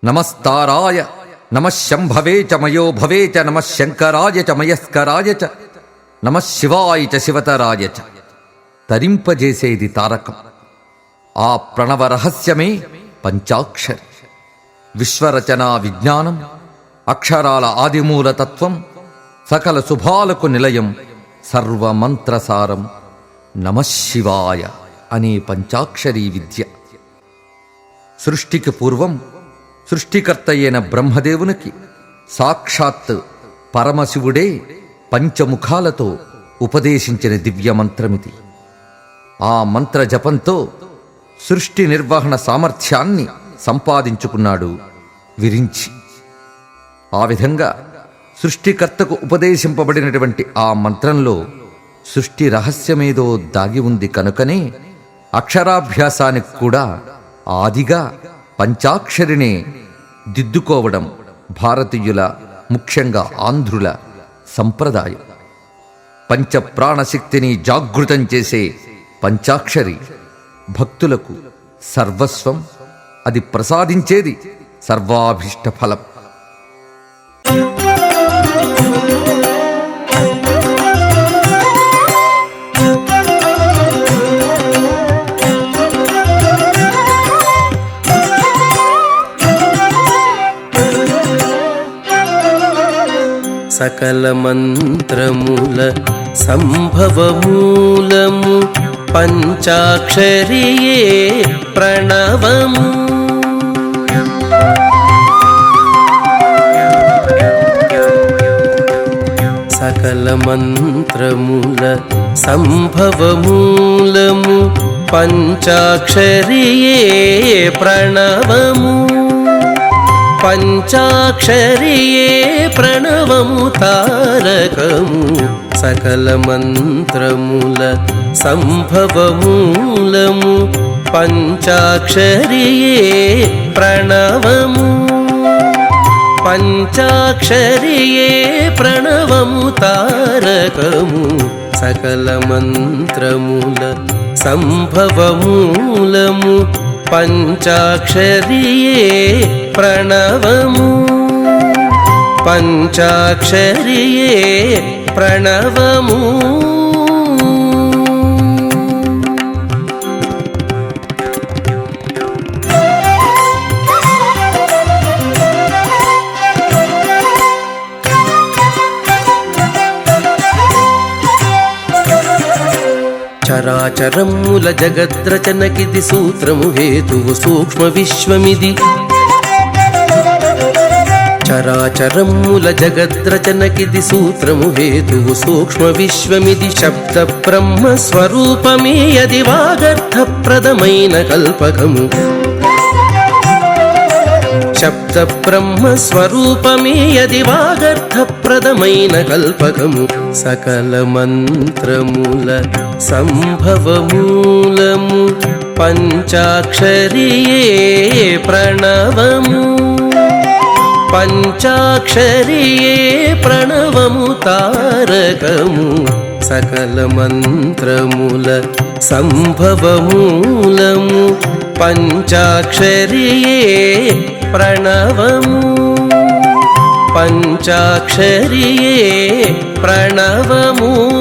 నమస్తారాయ నమః శంభవే చ మయో భవే చ నమః శంకరాయ చ మయస్కరాయ చ నమః శివాయ చ శివతరాయ చ. తరింపజేసేది తారకం. ఆ ప్రణవ రహస్యమే పంచాక్షరి. విశ్వరచనా విజ్ఞానం, అక్షరాల ఆదిమూలతత్వం, సకల శుభాలకు నిలయం, సర్వమంత్రసారం నమఃశివాయ అనే పంచాక్షరీ విద్య. సృష్టికి పూర్వం సృష్టికర్త అయిన బ్రహ్మదేవునికి సాక్షాత్ పరమశివుడే పంచముఖాలతో ఉపదేశించిన దివ్యమంత్రమిది. ఆ మంత్ర జపంతో సృష్టి నిర్వహణ సామర్థ్యాన్ని సంపాదించుకున్నాడు విరించి. ఆ విధంగా సృష్టికర్తకు ఉపదేశింపబడినటువంటి ఆ మంత్రంలో సృష్టి రహస్యమేదో దాగి ఉంది కనుకనే అక్షరాభ్యాసానికి కూడా ఆదిగా పంచాక్షరినే దిద్దుకోవడం భారతీయుల, ముఖ్యంగా ఆంధ్రుల సంప్రదాయం. పంచప్రాణశక్తిని జాగృతం చేసే పంచాక్షరి భక్తులకు సర్వస్వం. అది ప్రసాదించేది సర్వాభీష్ట ఫలం. సకల మంత్రముల సంభవమూలము పంచాక్షరియే ప్రణవము. సకల మంత్రముల సంభవమూలము పంచాక్షరియే ప్రణవము. పంచాక్షరియే ప్రణవము తారకము. సకల మంత్రముల సంభవమూలము పంచాక్షరియే ప్రణవము. పంచాక్షరియే ప్రణవము తారకము. సకల మంత్రముల సంభవమూలము పంచాక్షరియే ప్రణవము. పంచాక్షరియే ప్రణవము. చరాచరముల జగద్రచనకిది సూత్రము హేతువు సూక్ష్మ విశ్వమిది. చరాచరముల జగద్రచనకిది సూత్రము హేతువు సూక్ష్మ విశ్వమిది. శబ్ద బ్రహ్మ స్వరూపమే అది వాగర్థప్రదమైన కల్పకము. శబ్ద బ్రహ్మ స్వరూపమే అది వాగర్థప్రదమైన కల్పకము. సకల మంత్రముల సంభవమూలము పంచాక్షరియే ప్రణవము. పంచాక్షరియే ప్రణవము తారకము. సకల మంత్రముల సంభవమూలము పంచాక్షరియే ప్రణవము. పంచాక్షరియే ప్రణవము.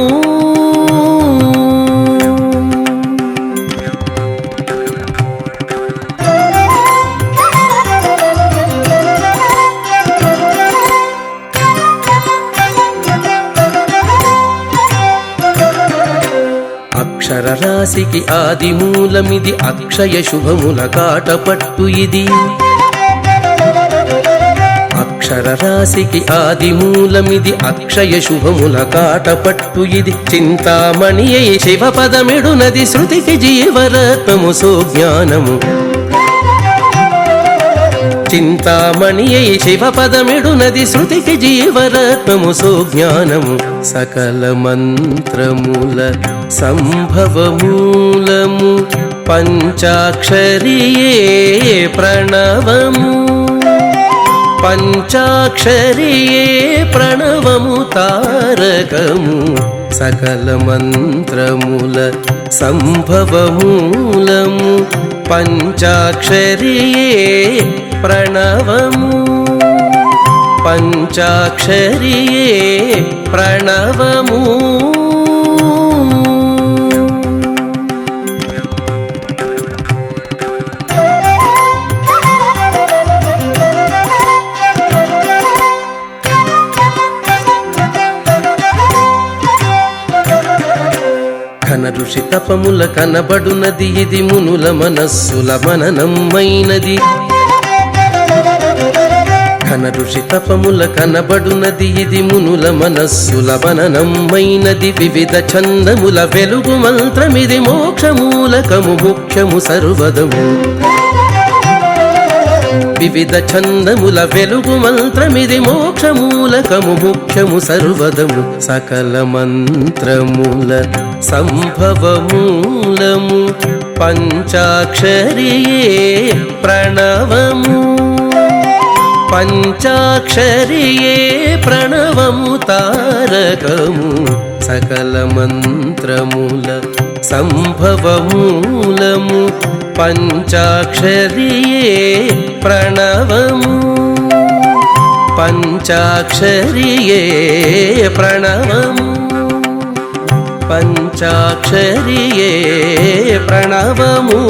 అక్షరరాశికి ఆదిమూలమిది. అక్షయ శుభముల కాటపట్టు ఇది. అక్షరరాశికి ఆదిమూలమిది. అక్షయ శుభముల కాటపట్టు ఇది. చింతామణి అయి శివపదమిడునది. శృతికి జీవరత్నము సుజ్ఞానము. చింతామణి అయి శివపదమిడునది. శృతికి జీవరత్నము సుజ్ఞానము. సకల మంత్రముల సంభవమూలము పంచాక్షరియే ప్రణవము. పంచాక్షరియే ప్రణవము తారకము. సకల మంత్రముల సంభవమూలము పంచాక్షరియే ప్రణవము పంచాక్షరియే ప్రణవము ఘన ఋషి తపముల కనబడునది ఇది మునుల మనస్సుల మననమ్మైనది ఘన ఋషి తపముల కనబడునది ఇది మునుల మనస్సుల మననమ్మైనది వివిధ ఛందముల వెలుగు మంత్రమిది మోక్షమూలకము ముఖ్యము సర్వదము వివిధ ఛందముల వెలుగు మంత్రమిది మోక్షమూలకము ముఖ్యము సర్వదము సకల మంత్రముల సంభవమూలము పంచాక్షరియే ప్రణవము పంచాక్షరియే ప్రణవము తారకము సకల మంత్రముల సంభవమూలము పంచాక్షరియే ప్రణవము పంచాక్షరియే ప్రణవము పంచాక్షరియే ప్రణవము